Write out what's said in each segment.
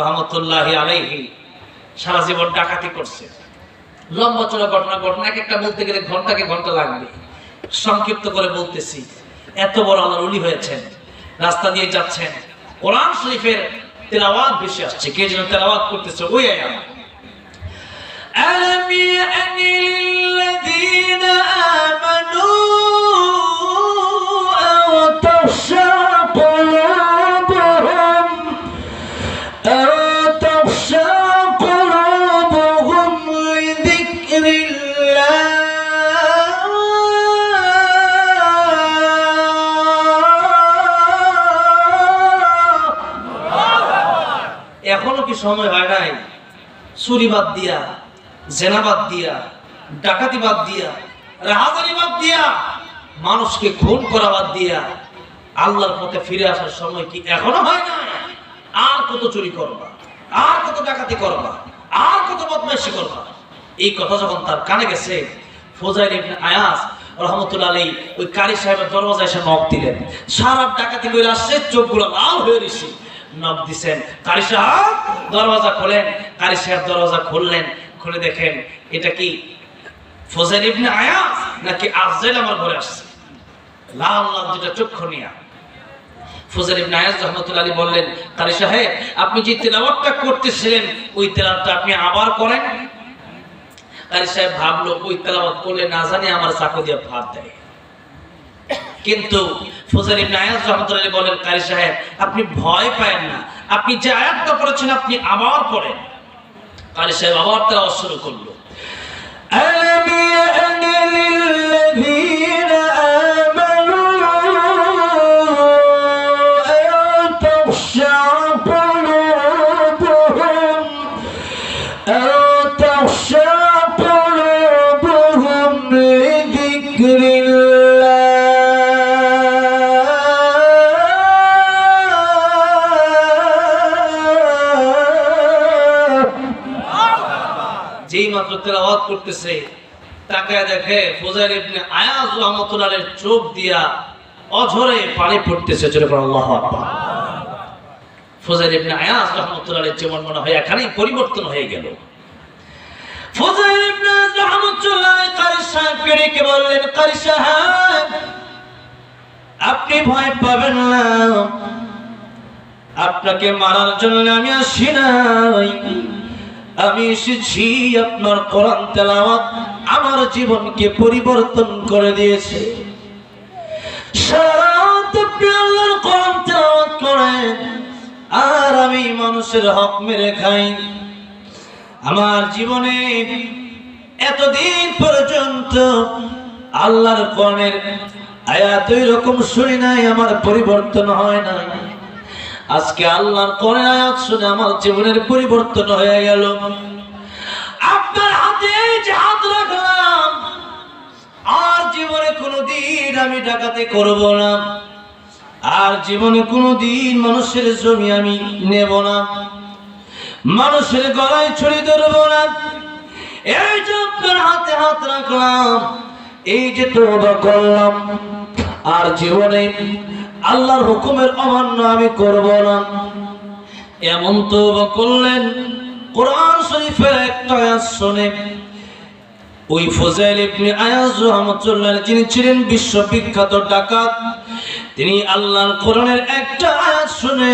রহমতুল্লাহি আলাইহি সারা জীবন ডাকাতি করছে। লম্বা চড়া ঘটনা এক একটা বলতে গেলে ঘন্টাকে ঘন্টা লাগবে, সংক্ষিপ্ত করে বলতেছি। এত বড় আল্লাহর ওলি হয়েছেন, রাস্তা দিয়ে যাচ্ছেন, কোরআন শরীফের তেলাওয়াত বেশি আসছে, কে যেন তেলাওয়াত করতেছে ওই আয়াত, আলাম ইয়ানি লিল্লাযীনা আমানু আও তাখশা কুলুবুহুম আও তাখশা কুলুবুহুম লিযিকরিল্লাহ। এখনো কি সময় হয় নাই চুরি বাদ দিয়া, জেনা বাদ দিয়া, ডাকাতি বাদ দিয়া, রাহাজানি বাদ দিয়া, মানুষকে খুন করা বাদ দিয়া আল্লাহর পথে ফিরে আসার সময় কি এখনো হয় না? আর কত চুরি করবা, আর কত ডাকাতি করবা, আর কত বদমাইশি করবা? এই কথা যখন তার কানে গেছে, ফুজাইল ইবনে আয়াজ রহমতুল্লাহ আলাইহি ওই কারি সাহেবের দরজায় এসে নক দিলেন। সারা ডাকাতি করে আসছে, চোখগুলো লাল হয়ে রয়েছে। নক দিছেন, কারি সাহেব দরজা খোলেন। কারি সাহেব দরজা খুললেন, খুলে দেখেন এটা কি ফুজাইল ইবনে আয়াজ নাকি আফজাল আমার ঘরে আসছে, লাল লাল দুটো চক্ষু নিয়া। ফুজাইল ইবনে আয়াজ রহমতুল্লাহ আলাইহি বললেন, কারি সাহেব আপনি যে তেলাওয়াতটা করতেছিলেন ওই তেলাওয়াতটা আপনি আবার করেন। কারি সাহেব ভাবলো ওই তেলাওয়াত করলে না জানি আমার চাকু দিয়ে ফাঁদ দেয়। কিন্তু ফুজাইল ইবনে আয়াজ রাহমাতুল্লাহি আলাইহি বলেন, কারি সাহেব আপনি ভয় পায়েন না, আপনি যে আয়াতটা পড়েছেন আপনি আবার পড়েন। কারি সাহেব আবার তেলাওয়াত শুরু করলো, আলাম ইয়ানি লিল্লাযীনা আমানু আও তাখশা কুলুবুহুম আও তাখশা কুলুবুহুম লিযিকরিল্লাহ। যেই মাত্র তেলাওয়াত করতেছে তাকায় দেখে ফুজাইল ইবনে আয়াজ রাহমাতুল্লাহ আলাইহির চোখ দিয়া অঝরে পানি পড়তেছে। জোরে বলো আল্লাহু আকবার। ফুজাইল ইবনে আয়াজ রাহমাতুল্লাহ আলাইহির জীবন মনে হয় এখানেই পরিবর্তন হয়ে গেল। ফুজাইল ইবনে আয়াজ রাহমাতুল্লাহ আলাইহি কারি সাহেবকে ডেকে বললেন, কারি সাহেব আপনি ভয় পাবেন না, আপনাকে মারার জন্য আমি আসি নাই, আমি এসেছি আপনার কোরআন তেলাওয়াত আমার জীবনকে পরিবর্তন করে দিয়েছে। সারা রাত আপনি আল্লাহর কোরআন তেলাওয়াত করেন আর আমি মানুষের হক মেরে খাই। আমার জীবনে এতদিন পর্যন্ত আল্লাহর কোরআনের আয়াত ওই রকম শুনি নাই, আমার পরিবর্তন হয় নাই। আজকে আল্লাহর কোরআনের আয়াত শুনে আমার জীবনের পরিবর্তন হয়ে গেল। আপনার হাতে যে হাত রাখলাম, আর জীবনে কোনোদিন আমি ডাকাতি করব না, আর জীবনে কোনোদিন মানুষের জমি আমি নেব না, মানুষের গলায় ছুরি ধরব না। এই যে আপনার হাতে হাত রাখলাম, এই যে তওবা করলাম, আর জীবনে আল্লাহর হুকুমের অমান্য আমি করব না, এমন তওবা করলেন। কোরআন শরীফের একটা আয়াত শুনে ওই ফুজাইল ইবনে আয়াজ রাহমাতুল্লাহ আলাইহি যিনি ছিলেন বিশ্ববিখ্যাত ডাকাত, তিনি আল্লাহর কোরআনের একটা আয়াত শুনে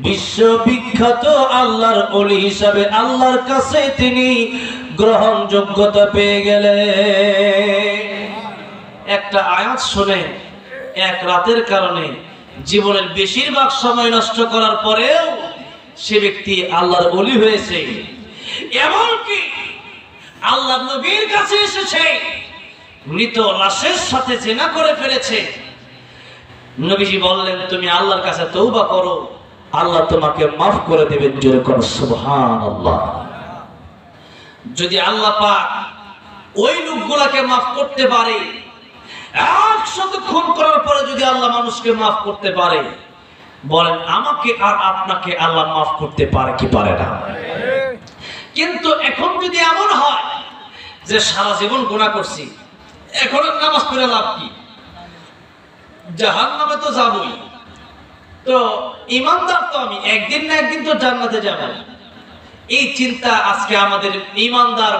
বিশ্ববিখ্যাত আল্লাহর ওলি হিসাবে আল্লাহর কাছে তিনি গ্রহণযোগ্যতা পেয়ে গেলেন। একটা আয়াত শুনে এক রাতের কারণে জীবনের বেশিরভাগ সময় নষ্ট করার পরেও সে ব্যক্তি আল্লাহর ওলি হয়েছে। এমনকি আল্লাহর নবীর কাছে এসেছে, মৃত লাশের সাথে জিনা করে ফেলেছে। নবীজি বললেন, তুমি আল্লাহর কাছে তওবা করো, আল্লাহ তোমাকে মাফ করে দেবেন। জোরে করো সুবহানাল্লাহ। যদি আল্লাহ পাক ওই লোকগুলাকে মাফ করতে পারে, 100 খুন করার পরে যদি আল্লাহ মানুষকে মাফ করতে পারে, বলেন আমাকে আর আপনাকে আল্লাহ মাফ করতে পারে কি পারে না? কিন্তু এখন যদি এমন হয় যে সারা জীবন গুনাহ করছি, এখন নামাজ পড়ে লাভ কি? জাহান্নামে তো যাবই, তো ইমানদার তো আমি, একদিন না একদিন তো জান্নাতে যাব। এই চিন্তা আজকে আমাদের ইমানদার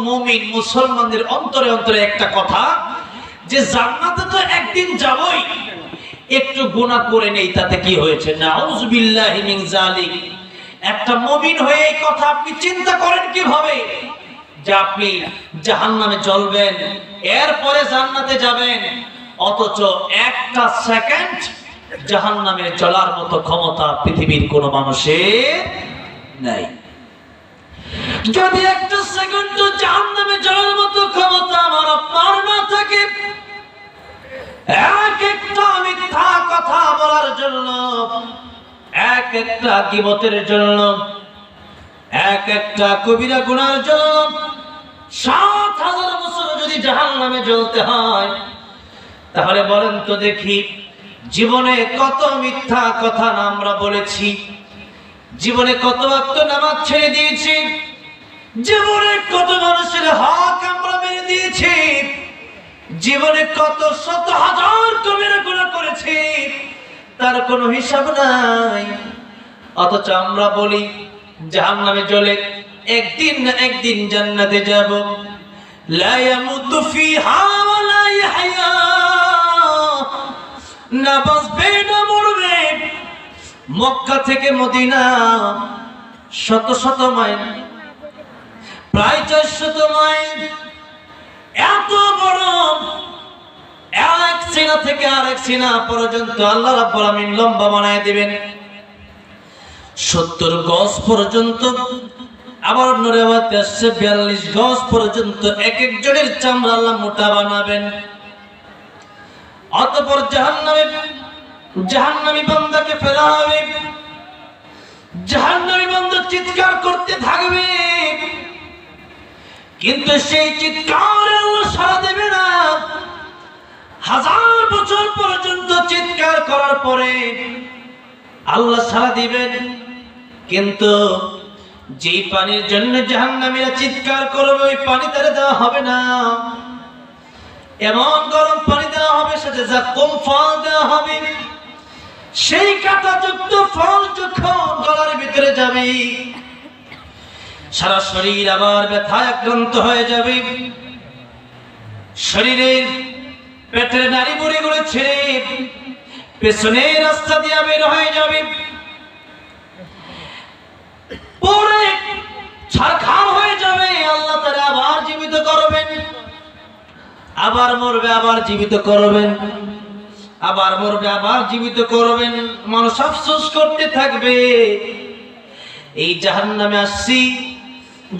মুমিন মুসলমানদের অন্তরে অন্তরে একটা কথা, যে জান্নাতে তো একদিন যাবই, একটু গুনাহ করে নেই তাতে কি হয়েছে। নাউযুবিল্লাহি মিন যালিক। একটা মুমিন হয়ে এই কথা আপনি চিন্তা করেন কিভাবে যে আপনি জাহান্নামে জ্বলবেন, এরপরে জান্নাতে যাবেন, অথচ একটা সেকেন্ড জাহান্নামে জ্বলার মতো ক্ষমতা পৃথিবীর কোনো মানুষের নাই। যদি একটা সেকেন্ড জাহান্নামে জ্বলার মতো ক্ষমতা আমার আপনার না থাকে, এক একটা মিথ্যা কথা বলার জন্য, এক একটা গীবতের জন্য, এক একটা কবিরা গুনার জন্য ৭,০০০ বছর যদি জাহান্নামে জ্বলতে হয়, তাহলে বলেন তো দেখি জীবনে কত মিথ্যা কথা না আমরা বলেছি, জীবনে কত ওয়াক্ত নামাজ ছেড়ে দিয়েছি, জীবনে কত মানুষের হক আমরা মেরে দিয়েছি, জীবনে কত শত হাজার কবিরা গুনাহ করেছি, তার কোনো হিসাব নাই। অথচ আমরা বলি জাহান্নামে জ্বলে একদিন না একদিন জান্নাতে যাব। লা ইয়ামুতু ফিহা ওয়া লা ইয়াহইয়া, না বাঁচবে না মরবে। মক্কা থেকে মদিনা শত শত মাইল, প্রায় ৪০০ মাইল, এত বড় এক সিনা থেকে আরেক সিনা পর্যন্ত আল্লাহ রাব্বুল আমিন লম্বা বানায় দিবেন ৭০ গজ পর্যন্ত। আবার নূরাবাতে আসছে ৪২ গজ পর্যন্ত এক একজনের চামড়া আল্লাহ মোটা বানাবেন। অতঃপর জাহান্নামী বান্দাকে ফেলা হবে, জাহান্নামী বান্দা চিৎকার করতে থাকবে, কিন্তু সেই চিৎকার আল্লাহ সাড়া দেবে না। ১০০০ বছর পর্যন্ত চিৎকার করার পরে আল্লাহ সাড়া দিবেন, কিন্তু যেই পানির জন্য জাহান্নামীরা চিৎকার করবে ওই পানি তারে দেওয়া হবে না। এমন গরম পানি দেওয়া হবে, সাথে যাকুম ফল দেওয়া হবে। সেই কাঁটাযুক্ত ফল যখন গলার ভিতরে যাবে, সারা শরীর আবার ব্যথায় আক্রান্ত হয়ে যাবে, শরীরের পেটের নাড়ি বুড়িগুলো ছেড়ে পেছনের রাস্তা দিয়ে বের হয়ে যাবে, পরে ছারখার হয়ে যাবে। আল্লাহ তাআলা আবার জীবিত করবেন, আবার মরবে, আবার জীবিত করবেন, আবার মরবে, আবার জীবিত করবেন। মানুষ আফসোস করতে থাকবে, এই জাহান্নামে আসছি,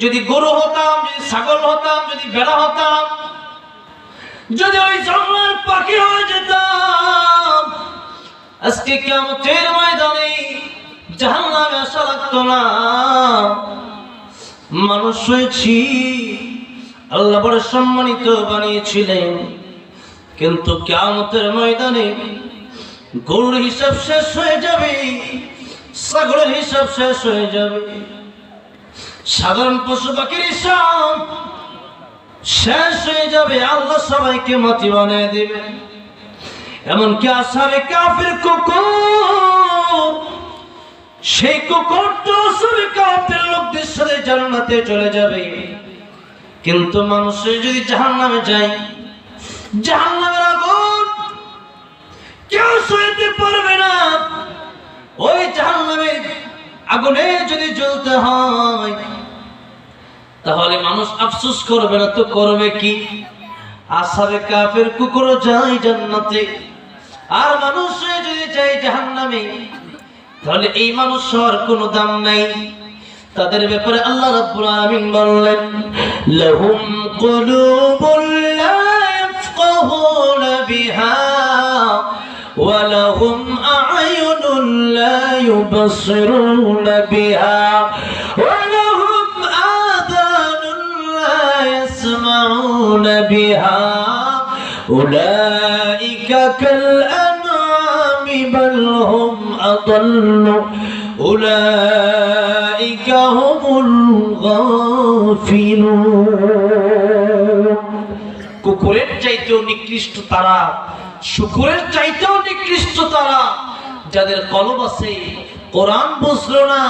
যদি গরু হতাম, যদি ছাগল হতাম, যদি ভেড়া হতাম, যদি ওই জঙ্গলের পাখি হয়ে যেতাম, আজকে কিয়ামতের ময়দানে জাহান্নামে আসা লাগতো না। মানুষ হয়েছি, আল্লাহ বড় সম্মানিত বানিয়েছিলেন, কিন্তু কিয়ামতের ময়দানে গরুর হিসাব শেষ হয়ে যাবে, ছাগলের হিসাব শেষ হয়ে যাবে, সাধারণ পশু পাখির হিসাব শেষ হয়ে যাবে। আল্লাহ সবাইকে মাটি বানিয়ে দেবে। এমনকি আসহাবে কাফের কুকুর, সেই কুকুরটা আসহাবে কাফের লোকদের সাথে জান্নাতে চলে যাবে, কিন্তু মানুষের যদি জাহান্নামে যায়, জাহান্নামের আগুন কেউ সইতে পারবে না। ওই জাহান্নামের আগুনে যদি জ্বলতে হয়, তাহলে মানুষ আফসোস করবে না তো করবে কি? আসহাবে কাফের কুকুরও যায় জান্নাতে, আর মানুষ যদি যায় জাহান্নামে, তাহলে এই মানুষ হওয়ার কোনো দাম নাই। তাদের ব্যাপারে আল্লাহ রাব্বুল আলামিন বললেন, লাহুম কুলুবুন লা ইয়াফকাহুনা বিহা ওয়া লাহুম আ'য়ুনুন লা ইউবসিরুনা বিহা ওয়া লাহুম আযানুন লা ইয়াসমাউনা বিহা উলাইকা কাল আন'আমি বাল হুম আদাল্লু উলাইকা হুমুল গাফিলুন। কুকুরের চাইতেও নিকৃষ্ট তারা, শুকুরের চাইতেও নিকৃষ্ট তারা, যাদের কলব আছে কোরআন বুঝলো না,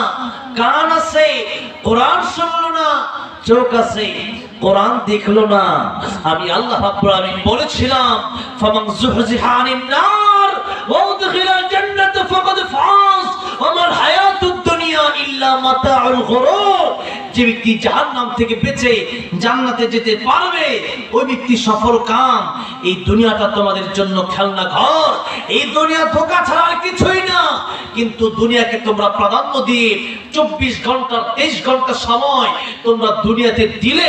কান আছে কোরআন শুনলো না, চোখ আছে কোরআন দেখলো না। আমি আল্লাহ রাব্বুল আলামিন বলেছিলাম ফামান যুহজিহা আনিন নার ওয়া উদখিলাল জান্নাত ফাকাদ ফাজ ওয়া মাল হায়াতুদ দুনিয়া ইল্লা মাতাউল গুরুর। যে ব্যক্তি জাহান্নাম থেকে বেঁচে জান্নাতে যেতে পারবে ওই ব্যক্তি সফল কাম। এই দুনিয়াটা তোমাদের জন্য খেলনা ঘর, এই দুনিয়া ধোঁকা ছাড়া আর কিছুই না। কিন্তু দুনিয়াকে তোমরা প্রাধান্য দিয়ে 24 ঘন্টা 23 ঘন্টা সময় তোমরা দুনিয়াতে দিলে,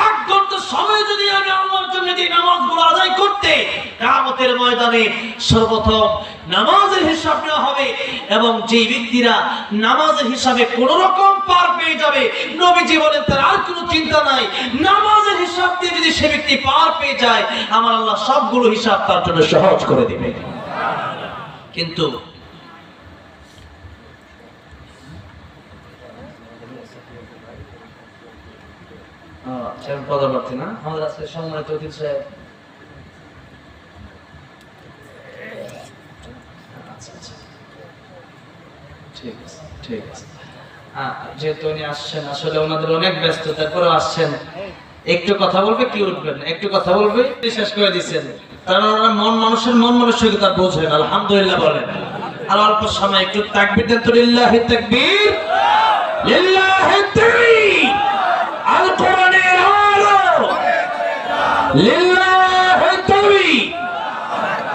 1 ঘন্টা সময় যদি আমি আল্লাহর জন্য যে নামাজগুলো আদায় করতে, কিয়ামতের ময়দানে সর্বপ্রথম নামাজের হিসাব নেওয়া হবে। এবং যে ব্যক্তিরা নামাজের হিসাবে কোন রকম পার পেয়ে যাবে, নবীজি বলেন তার আর কোনো চিন্তা নাই, নামাজের হিসাব দিয়ে যদি সে ব্যক্তি পার পেয়ে যায় আমার আল্লাহ সবগুলো হিসাব তার জন্য সহজ করে দেবে। কিন্তু পরবর্তী না আমাদের আজকে সম্মানিত অতিথি সাহেব, ঠিক আছে ঠিক আছে, যেহেতু উনি আসছেন আসলে ওনাদের অনেক ব্যস্ত, তারপরেও আসছেন, একটু কথা বলবে কি উঠবেন, একটু কথা বলবে শেষ করে দিচ্ছেন। কারণ ওনারা মানুষের মন মানসিকতা বোঝেন, আলহামদুলিল্লাহ বলেন। আর অল্প সময় একটু তাকবীর দেন তো, লিল্লাহি তাকবীর, লিল্লাহি তাকবীর, আল কোরআনের আলো, লিল্লাহি তাকবীর।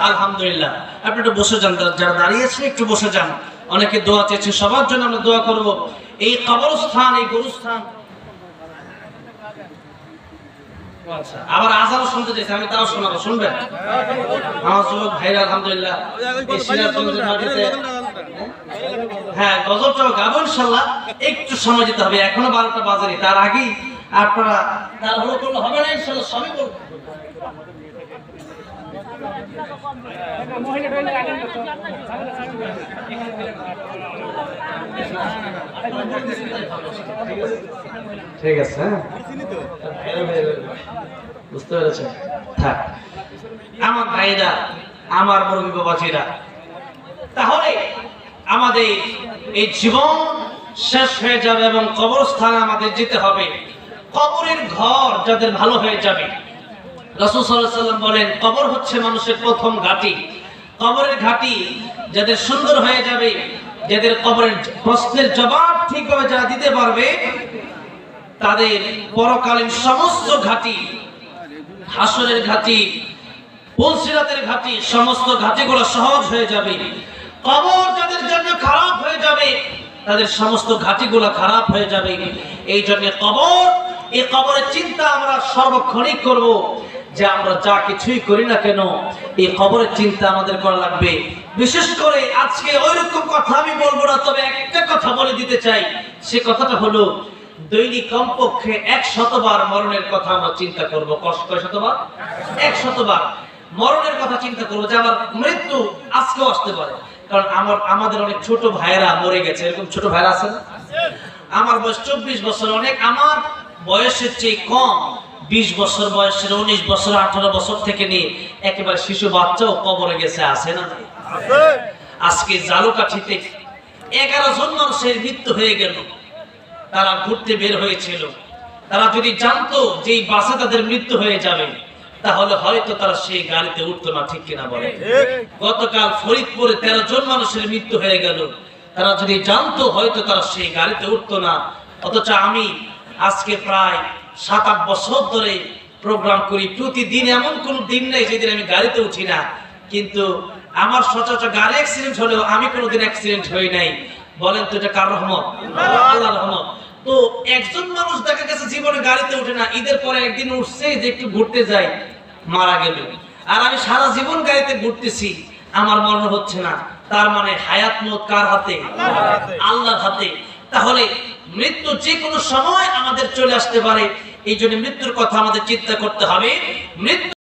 আলহামদুলিল্লাহ। আপনি একটু বসে যান, যারা দাঁড়িয়ে আছে একটু বসে যান। অনেকে দোয়া চেয়েছে, সবার জন্য আমরা দোয়া করব। এই কবরস্থান, এই গুরুস্থান, আচ্ছা আবার আজানও শুনতে চাইছে, আমি তাও শোনাবো, শুনবেন? আমার যুবক ভাইরা আলহামদুলিল্লাহ এই সিরাজগঞ্জের মাটিতে হ্যাঁ গজলটাও গাবো ইনশাআল্লাহ। একটু সময় দিতে হবে, এখনো 12টা বাজেনি, তার আগেই আপনারা তাড়াহুড়ো করলে হবে না ইনশাআল্লাহ, সবই বলবো। ঠিক আছে, বুঝতে পেরেছেন? থাক আমার ভাইরা, আমার মুরব্বী বাবাজিরা, তাহলে আমাদের এই জীবন শেষ হয়ে যাবে এবং কবরস্থানে আমাদের যেতে হবে। কবরের ঘর যাদের ভালো হয়ে যাবে, রাসূল সাল্লাল্লাহু আলাইহি ওয়াসাল্লাম বলেন কবর হচ্ছে মানুষের প্রথম ঘাঁটি। কবরের ঘাঁটি যাদের সুন্দর হয়ে যাবে, যাদের কবরের প্রশ্নের জবাব ঠিকভাবে যারা দিতে পারবে, তাদের পরকালীন সমস্ত ঘাঁটি, হাসরের ঘাঁটি, পুলসিরাতের ঘাঁটি, সমস্ত ঘাঁটিগুলো সহজ হয়ে যাবে। কবর যাদের জন্য খারাপ হয়ে যাবে, তাদের সমস্ত ঘাঁটিগুলো খারাপ হয়ে যাবে। এই জন্য কবর, এই কবরের চিন্তা আমরা সর্বক্ষণই করব, যে আমরা যা কিছুই করি না কেন এই কবরের চিন্তা আমাদের করা লাগবে। বিশেষ করে আজকে ওইরকম কথা আমি বলবো না, তবে একটা কথা বলে দিতে চাই। সে কথাটা হলো দৈনিক কমপক্ষে 100 বার মরণের কথা আমরা চিন্তা করব। কয় শতবার? 100 বার মরণের কথা চিন্তা করবো, যে আমার মৃত্যু আজকেও আসতে পারে। কারণ আমাদের অনেক ছোট ভাইয়েরা মরে গেছে, এরকম ছোট ভাইরা আছে না? আমার বয়স 24 বছর, অনেক আমার বয়সের চেয়ে কম 20 বছর বয়সের, 19 বছর 18 বছর থেকে নিয়ে একেবারে শিশু বাচ্চাও কবরে গেছে, আছে না? আজকে জালুকাঠিতে 11 জন মানুষের মৃত্যু হয়ে গেল। তারা ঘুরতে বের হয়েছিল, তারা যদি জানতো যে এই বাসে তাদের মৃত্যু হয়ে যাবে তাহলে হয়তো তারা সেই গাড়িতে উঠতো না, ঠিক কিনা বলে? গতকাল ফরিদপুরে 13 জন মানুষের মৃত্যু হয়ে গেল, তারা যদি জানতো হয়তো তারা সেই গাড়িতে উঠতো না। অথচ আমি আজকে প্রায় 7-8 বছর ধরে প্রোগ্রাম করি, প্রতিদিন এমন কোন দিন নেই যেদিন আমি গাড়িতে উঠি না। কিন্তু আমার সচরাচর গাড়ি অ্যাক্সিডেন্ট হলেও আমি কোনোদিন অ্যাক্সিডেন্ট হই নাই। বলেন তো এটা কার রহমত? আল্লাহর রহমত। তো একজন মানুষ দেখা গেছে জীবনে গাড়িতে উঠে না, ঈদের পরে একদিন উঠছে যে একটু ঘুরতে যাই, মারা গেল। আর আমি সারা জীবন গাড়িতে ঘুরতেছি, আমার মরণ হচ্ছে না। তার মানে হায়াত মত কার হাতে? আল্লাহর হাতে। তাহলে মৃত্যু যে কোনো সময় আমাদের চলে আসতে পারে, এই জন্য মৃত্যুর কথা আমাদের চিন্তা করতে হবে। মৃত্যু